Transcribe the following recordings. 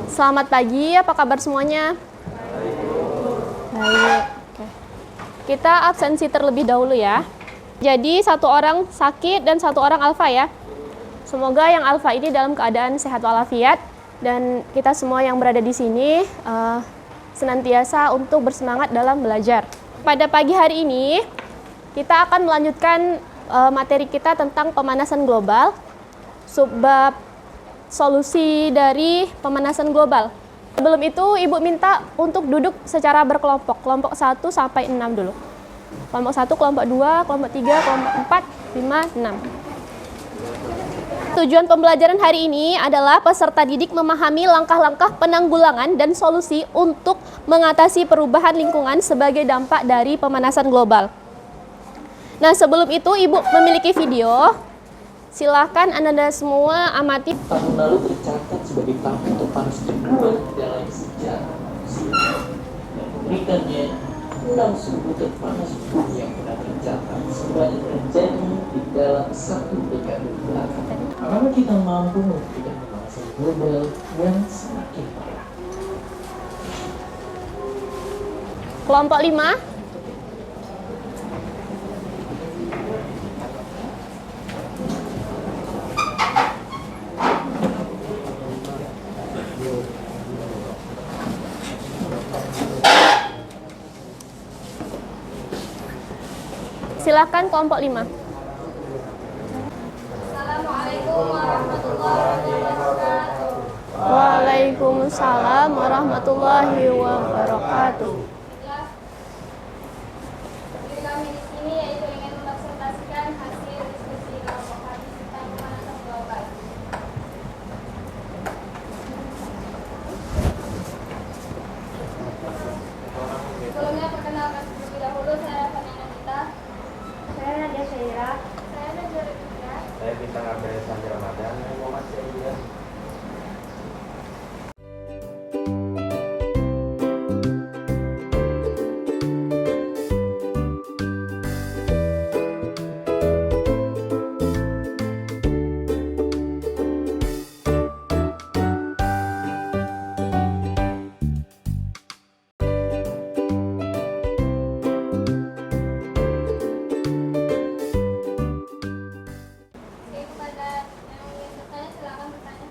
Selamat pagi, apa kabar semuanya? Baik. Oke. Kita absensi terlebih dahulu ya. Jadi satu orang sakit dan satu orang alfa ya. Semoga yang alfa ini dalam keadaan sehat walafiat dan kita semua yang berada di sini senantiasa untuk bersemangat dalam belajar. Pada pagi hari ini kita akan melanjutkan materi kita tentang pemanasan global, subbab solusi dari pemanasan global. Sebelum itu, Ibu minta untuk duduk secara berkelompok, kelompok 1 sampai 6 dulu. Kelompok 1, kelompok 2, kelompok 3, kelompok 4, 5, 6. Tujuan pembelajaran hari ini adalah peserta didik memahami langkah-langkah penanggulangan dan solusi untuk mengatasi perubahan lingkungan sebagai dampak dari pemanasan global. Nah, sebelum itu Ibu memiliki video. Silakan Anda semua amati. Tahun lalu tercatat sebagai tahun terpanas kedua dalam sejarah. Dan memberikannya 6 suhu terpanas bumi yang pernah tercatat sebanyak terjadi di dalam satu dekade belakang. Apakah kita mampu memberikan pemanasan global yang semakin parah? Kelompok 5. Silakan kelompok 5. Assalamualaikum warahmatullahi wabarakatuh. Waalaikumsalam warahmatullahi wabarakatuh. Jadi kami di sini yaitu ingin mempresentasikan hasil diskusi kelompok kami tentang pemanasan global. Sebelumnya perkenalkan terlebih dahulu, saya Fernanda Nita. Saya Nadia Syaira. Saya Nadia Rita. Saya Bintang Abdel Sandi Ramadan. Saya Muhammad Syahida. Oke, kepada yang ingin bertanya silakan bertanya.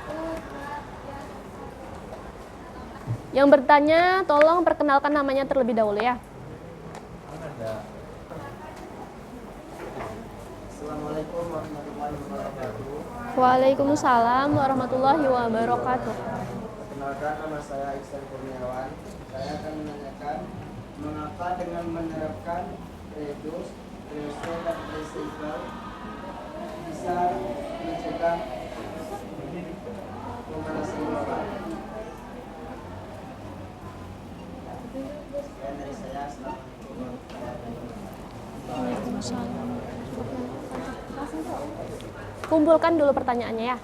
1, 2, 3. Yang bertanya, tolong perkenalkan namanya terlebih dahulu ya. Assalamualaikum warahmatullahi wabarakatuh. Waalaikumsalam warahmatullahi wabarakatuh. Perkenalkan, nama saya Iksan Kurniawan. Saya akan menanyakan mengapa dengan menerapkan reduce, reuse, dan recycle bisa mencegah pemanasan global. Sekian dari saya. Assalamualaikum warahmatullahi wabarakatuh. Waalaikumsalam. Kumpulkan dulu pertanyaannya ya.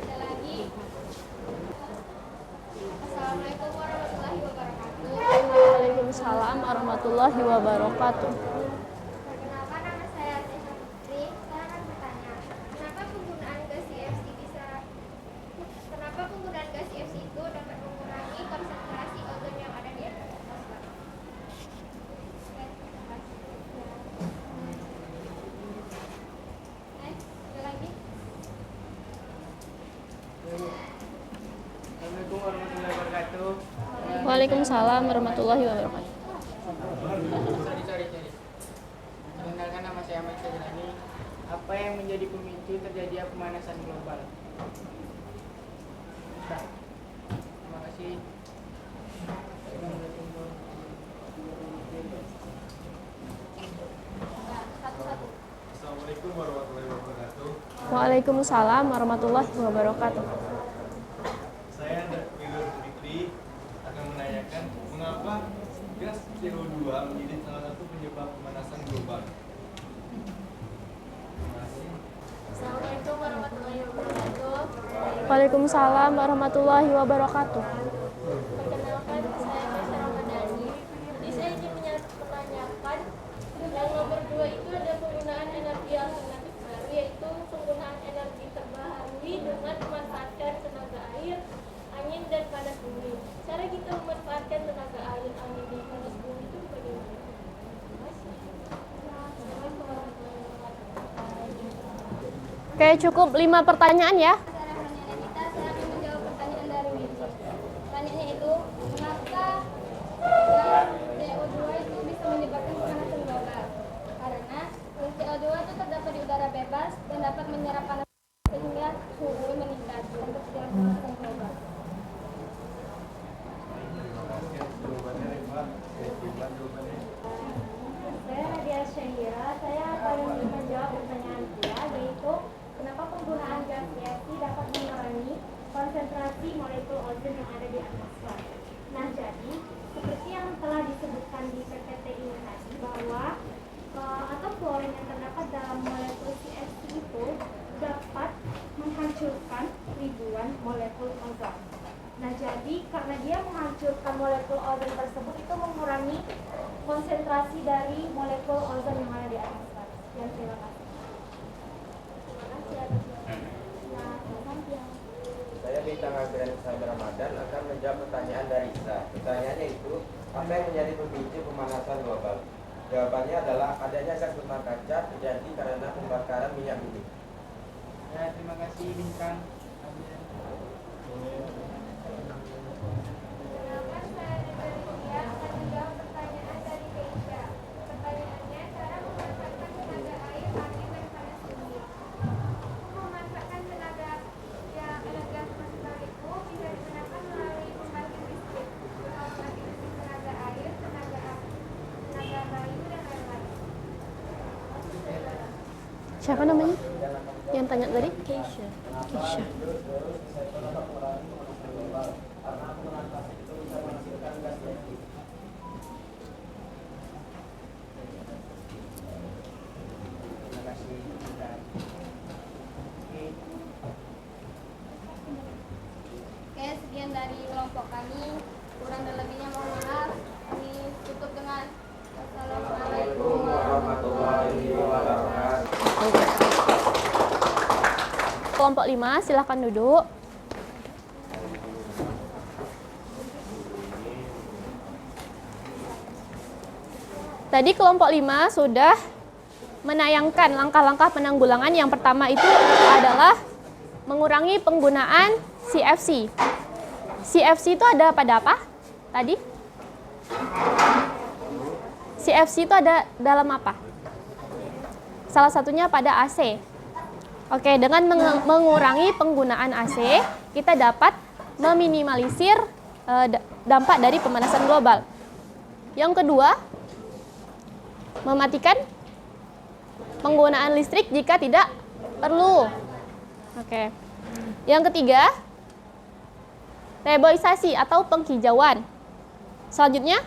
Ada lagi. Assalamualaikum warahmatullahi wabarakatuh. Waalaikumsalam warahmatullahi wabarakatuh. Perkenalkan, nama saya Tesha Putri. Saya akan bertanya, kenapa penggunaan gas CFC itu dapat mengurangi konsentrasi ozon yang ada di atmosfer? Ada lagi? Assalamualaikum warahmatullahi wabarakatuh. Waalaikumsalam warahmatullahi wabarakatuh. Sorry. Perkenalkan, nama saya Ahmad Syazrani. Apa yang menjadi pemicu terjadinya pemanasan global? Terima kasih. Satu-satu. Assalamualaikum warahmatullahi wabarakatuh. Waalaikumsalam warahmatullahi wabarakatuh. Saya Widur Fikri akan menanyakan mengapa gas CO2 menjadi salah satu penyebab pemanasan global. Terima kasih. Assalamualaikum warahmatullahi wabarakatuh. Waalaikumsalam warahmatullahi wabarakatuh. Perkenalkan, saya Tasya Ramadhani. Jadi saya ingin menanyakan yang Oke, cukup 5 pertanyaan ya. Saya Nyanita, saya akan menjawab pertanyaan dari Windy. Pertanyaannya itu, mengapa CO2 itu bisa menyebabkan pemanasan global? Karena CO2 itu terdapat di udara bebas dan dapat menyerap panas sehingga suhu bumi meningkat dan terjadi pemanasan global. Saya Nadia Syahira, saya akan menjawab pertanyaan dia, yaitu kenapa penggunaan gas CFC dapat mengurangi konsentrasi molekul ozon yang ada di atmosfer. Nah, jadi seperti yang telah disebutkan di PPT ini tadi, bahwa atau fluorin yang terdapat dalam molekul CFC itu dapat menghancurkan ribuan molekul ozon. Nah, jadi karena dia menghancurkan molekul ozon tersebut, itu mengurangi konsentrasi dari molekul ozon yang ada di atmosfer. Sekian, terima kasih. Terima kasih atas jawabannya. Nah, sampai. Saya Bintang Agren Sabar Ramadan akan menjawab pertanyaan dari Isa. Pertanyaannya itu, apa yang menjadi pemicu pemanasan global? Jawabannya adalah adanya gas rumah kaca terjadi karena pembakaran minyak bumi. Ya, terima kasih Bintang. Perkenalkan, saya Nadia akan menjawab pertanyaan dari Keisha. Pertanyaannya, cara memanfaatkan tenaga air, angin, dan panas bumi. Memanfaatkan tenaga matahari itu bisa digunakan melalui pembangkit listrik, pembangkit listrik tenaga air, tenaga api, tenaga bayu, dan lain-lain. Siapa namanya? Yang tanya tadi? Keisha. Keisha. Terima kasih Bintang. Oke, sekian dari kelompok kami. Kurang dan lebihnya mohon maaf. Kami tutup dengan Assalamualaikum warahmatullahi wabarakatuh. Kelompok 5, silahkan duduk. Tadi kelompok 5 sudah menayangkan langkah-langkah penanggulangan. Yang pertama itu adalah mengurangi penggunaan CFC. CFC itu ada pada apa tadi? CFC itu ada dalam apa? Salah satunya pada AC. Oke, dengan mengurangi penggunaan AC, kita dapat meminimalisir dampak dari pemanasan global. Yang kedua, mematikan penggunaan listrik jika tidak perlu. Oke. Yang ketiga, reboisasi atau penghijauan. Selanjutnya,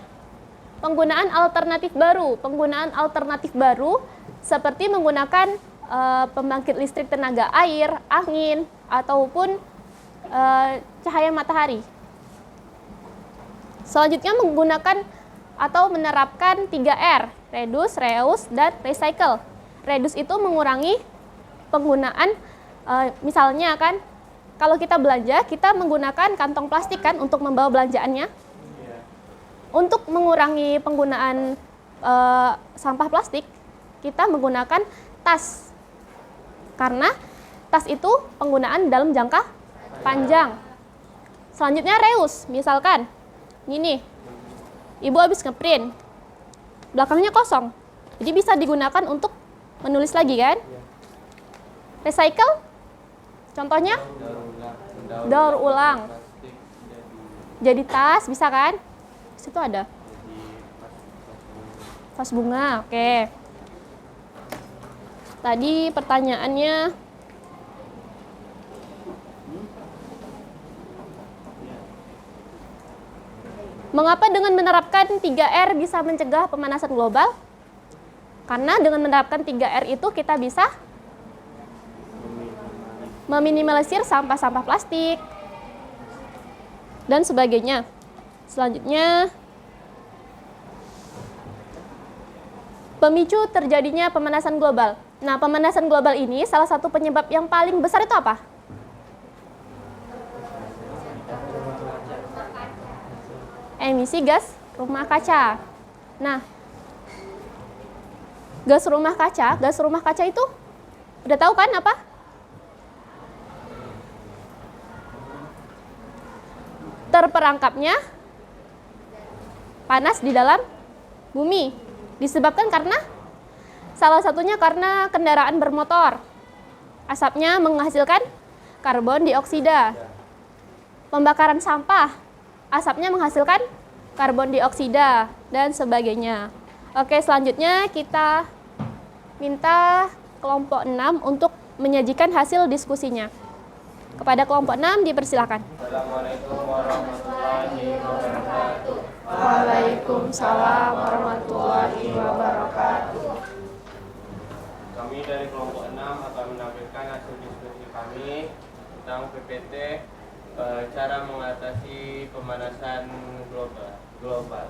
penggunaan alternatif baru. Penggunaan alternatif baru seperti menggunakan pembangkit listrik tenaga air, angin, ataupun cahaya matahari. Selanjutnya, menggunakan atau menerapkan 3R, reduce, reuse, dan recycle. Reduce itu mengurangi penggunaan, misalnya kan, kalau kita belanja, kita menggunakan kantong plastik kan untuk membawa belanjaannya. Untuk mengurangi penggunaan sampah plastik, kita menggunakan tas. Karena tas itu penggunaan dalam jangka panjang. Selanjutnya reuse, misalkan ini, ibu habis ngeprint, belakangnya kosong, jadi bisa digunakan untuk menulis lagi kan. Recycle, contohnya daur ulang, jadi tas bisa kan. Di situ ada vas bunga. Oke. Tadi pertanyaannya, mengapa dengan menerapkan 3R bisa mencegah pemanasan global? Karena dengan menerapkan 3R itu kita bisa meminimalisir sampah-sampah plastik dan sebagainya. Selanjutnya, pemicu terjadinya pemanasan global. Nah, pemanasan global ini salah satu penyebab yang paling besar itu apa? Emisi gas rumah kaca. Nah, gas rumah kaca itu udah tahu kan apa terperangkapnya panas di dalam bumi. Disebabkan karena salah satunya karena kendaraan bermotor. Asapnya menghasilkan karbon dioksida. Pembakaran sampah, asapnya menghasilkan karbon dioksida dan sebagainya. Oke, selanjutnya kita minta kelompok 6 untuk menyajikan hasil diskusinya. Kepada kelompok 6 dipersilakan. Assalamualaikum warahmatullahi wabarakatuh. Waalaikumsalam warahmatullahi wabarakatuh. Kami dari kelompok 6 akan menampilkan hasil diskusi kami tentang PPT cara mengatasi pemanasan global.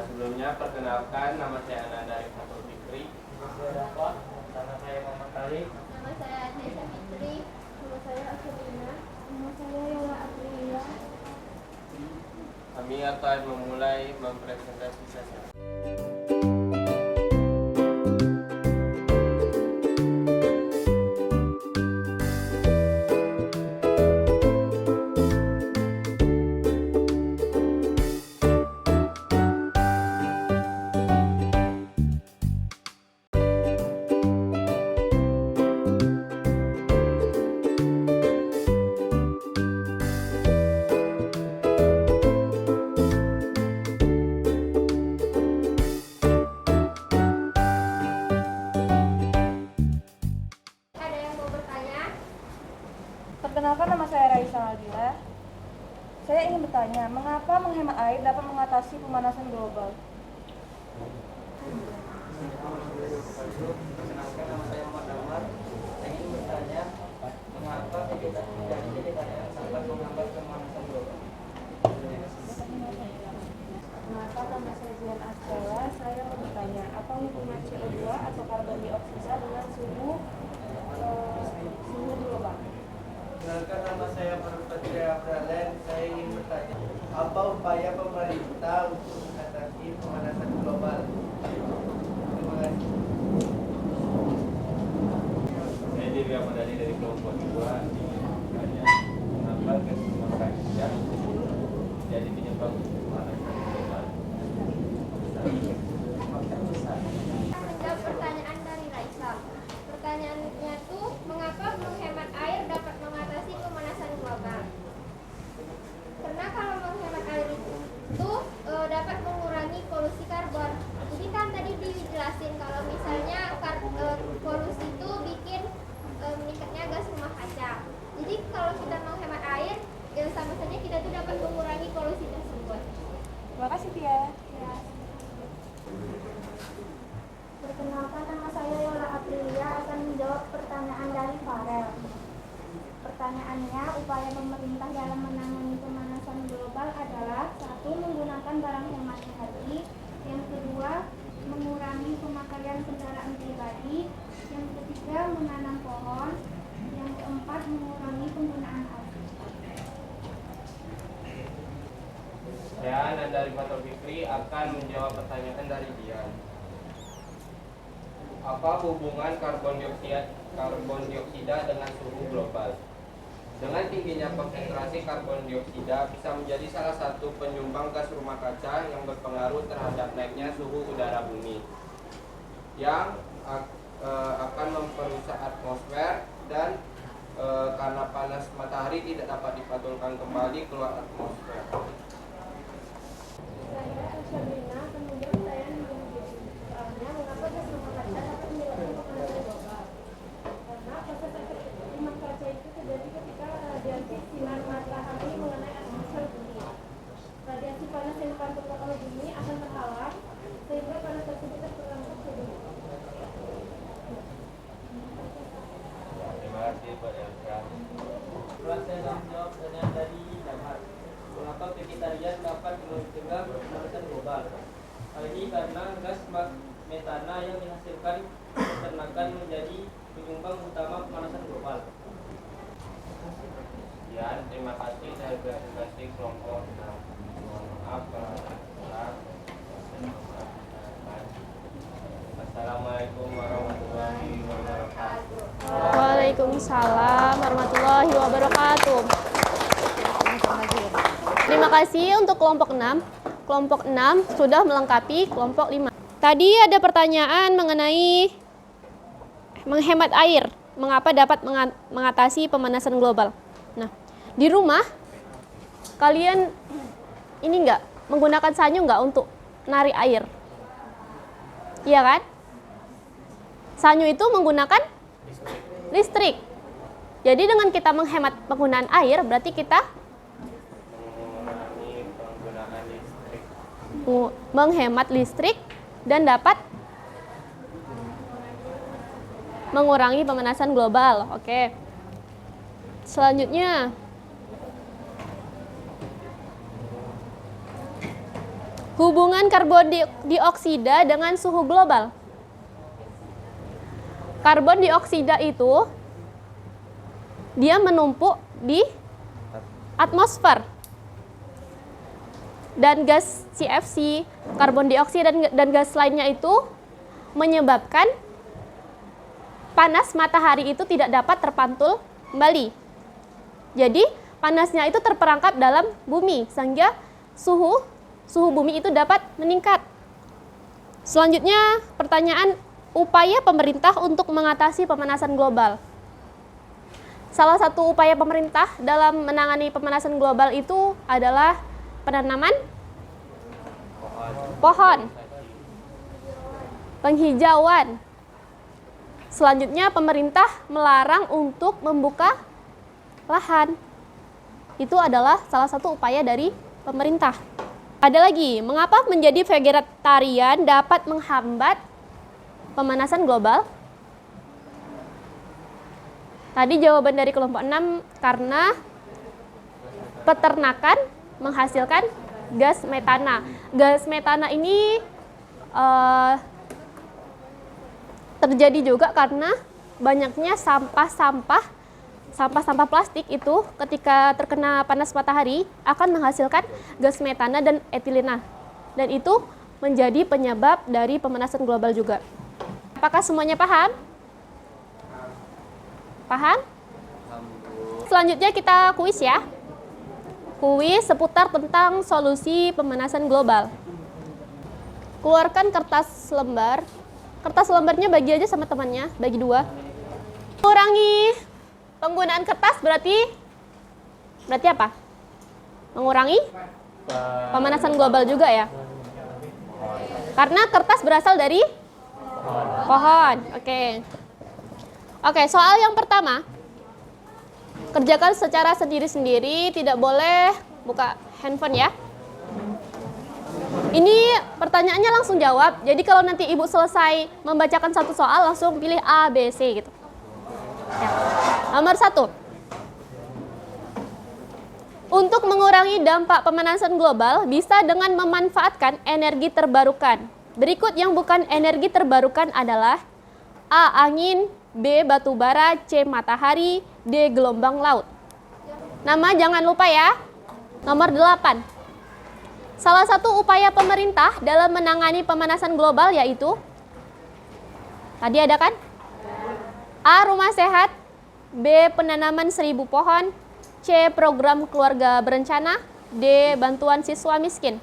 Sebelumnya perkenalkan, nama saya Ananda Rifatul Fikri. Nama saya Muhammad Khalid. Nama saya Nesa Fitri. Nama saya Asyurina. Nama saya Yola Aprilia. Kami akan memulai mempresentasikan. Ada yang mau bertanya? Perkenalkan, nama saya Raisa Aldila. Saya ingin bertanya, mengapa menghemat air dapat mengatasi pemanasan global? Perkenalkan, nama saya Muhammad Damar. Saya ingin bertanya, mengapa vegetasi menjadi jenis yang sangat menghambat pemanasan global? Maka nama saya Zian Astela, saya mau bertanya, apa hubungan CO2 atau karbon dioksida dengan suhu global? Perkenalkan, nama saya Patria Abralen. Saya ingin bertanya, apa upaya pemerintah untuk mengatasi pemanasan global? Terima kasih. Saya Dirga Madani dari kelompok 2 ingin bertanya, mengapa gas rumah kaca jadi penyebab pemanasan global? Menjawab pertanyaan dari Raisa. Pertanyaannya tuh, mengapa menghemat air dapat mengatasi pemanasan global? Karena kalau menghemat air itu dapat mengurangi polusi karbon. Jadi kan tadi dijelasin kalau misalnya polusi itu bikin meningkatnya gas rumah kaca. Jadi kalau kita menghemat air, ya sama saja kita tuh dapat mengurangi polusi tersebut. Terima kasih, Tia. Ya. Perkenalkan, nama saya Yola Aprilia akan menjawab pertanyaan dari Farel. Pertanyaannya, upaya pemerintah dalam menangani pemanasan global adalah: 1. Menggunakan barang hemat energi. Yang kedua, mengurangi pemakaian kendaraan pribadi. Yang ketiga, menanam pohon. Yang keempat, mengurangi penggunaan air. Saya Ananda Rifatul Fikri akan menjawab pertanyaan dari Dian. Apa hubungan karbon dioksida dengan suhu global? Dengan tingginya konsentrasi karbon dioksida bisa menjadi salah satu penyumbang gas rumah kaca yang berpengaruh terhadap naiknya suhu udara bumi, yang akan memperusak atmosfer dan karena panas matahari tidak dapat dipantulkan kembali keluar atmosfer. Saya Asyurina akan menjawab pertanyaan yang begini. Soalnya, mengapa gas rumah kaca dapat menyebabkan pemanasan global? Karena proses efek rumah kaca itu terjadi ketika radiasi sinar matahari mengenai atmosfer bumi. Radiasi panas yang dipantulkan oleh bumi akan terhalang sehingga panas tersebut terperangkap ke bumi. Terima kasih Pak Elsa. Saya akan menjawab pertanyaan dari Damar. Mengapa vegetarian dapat mencegah pemanasan global? Hal ini karena gas metana yang dihasilkan peternakan menjadi penyumbang utama pemanasan global. Ya, terima kasih. Saya berterima kelompok. Mohon maaf kalau ada kesalahan. Assalamualaikum warahmatullahi wabarakatuh. Waalaikumsalam warahmatullahi wabarakatuh. kasih untuk kelompok 6. Kelompok 6 sudah melengkapi kelompok 5. Tadi ada pertanyaan mengenai menghemat air. Mengapa dapat mengatasi pemanasan global? Nah, di rumah kalian ini enggak menggunakan sanyu enggak untuk narik air? Iya kan? Sanyu itu menggunakan listrik. Jadi dengan kita menghemat penggunaan air, berarti kita menghemat listrik dan dapat mengurangi pemanasan global. Oke. Selanjutnya, hubungan karbon dioksida dengan suhu global. Karbon dioksida itu dia menumpuk di atmosfer. Dan gas CFC, karbon dioksida dan gas lainnya itu menyebabkan panas matahari itu tidak dapat terpantul kembali. Jadi panasnya itu terperangkap dalam bumi sehingga suhu bumi itu dapat meningkat. Selanjutnya pertanyaan, upaya pemerintah untuk mengatasi pemanasan global. Salah satu upaya pemerintah dalam menangani pemanasan global itu adalah penanaman pohon, penghijauan. Selanjutnya pemerintah melarang untuk membuka lahan. Itu adalah salah satu upaya dari pemerintah. Ada lagi, mengapa menjadi vegetarian dapat menghambat pemanasan global? Tadi jawaban dari kelompok 6, karena peternakan menghasilkan gas metana. Gas metana ini terjadi juga karena banyaknya sampah-sampah plastik itu ketika terkena panas matahari akan menghasilkan gas metana dan etilena. Dan itu menjadi penyebab dari pemanasan global juga. Apakah semuanya paham? Paham? Selanjutnya kita kuis ya. Kuis seputar tentang solusi pemanasan global. Keluarkan kertas lembar. Kertas lembarnya bagi aja sama temannya, bagi 2. Mengurangi penggunaan kertas berarti apa? Mengurangi pemanasan global juga ya. Karena kertas berasal dari pohon. Oke, soal yang pertama. Kerjakan secara sendiri-sendiri, tidak boleh buka handphone ya. Ini pertanyaannya langsung jawab. Jadi kalau nanti ibu selesai membacakan satu soal, langsung pilih A, B, C gitu. Ya. Nomor 1. Untuk mengurangi dampak pemanasan global, bisa dengan memanfaatkan energi terbarukan. Berikut yang bukan energi terbarukan adalah A. Angin, B. Batu bara, C. Matahari, D. Gelombang laut. Nama jangan lupa ya. Nomor 8. Salah satu upaya pemerintah dalam menangani pemanasan global yaitu, tadi ada kan? A. Rumah sehat, B. Penanaman 1000 pohon, C. Program keluarga berencana, D. Bantuan siswa miskin.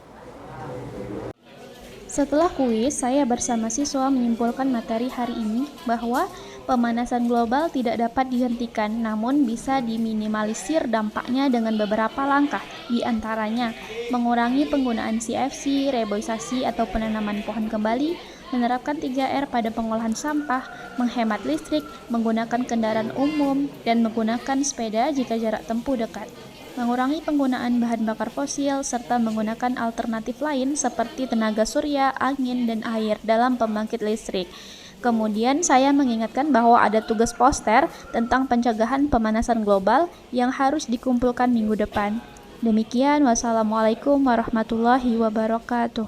Setelah kuis, saya bersama siswa menyimpulkan materi hari ini bahwa pemanasan global tidak dapat dihentikan, namun bisa diminimalisir dampaknya dengan beberapa langkah, di antaranya mengurangi penggunaan CFC, reboisasi atau penanaman pohon kembali, menerapkan 3R pada pengolahan sampah, menghemat listrik, menggunakan kendaraan umum, dan menggunakan sepeda jika jarak tempuh dekat. Mengurangi penggunaan bahan bakar fosil, serta menggunakan alternatif lain seperti tenaga surya, angin, dan air dalam pembangkit listrik. Kemudian saya mengingatkan bahwa ada tugas poster tentang pencegahan pemanasan global yang harus dikumpulkan minggu depan. Demikian, wassalamualaikum warahmatullahi wabarakatuh.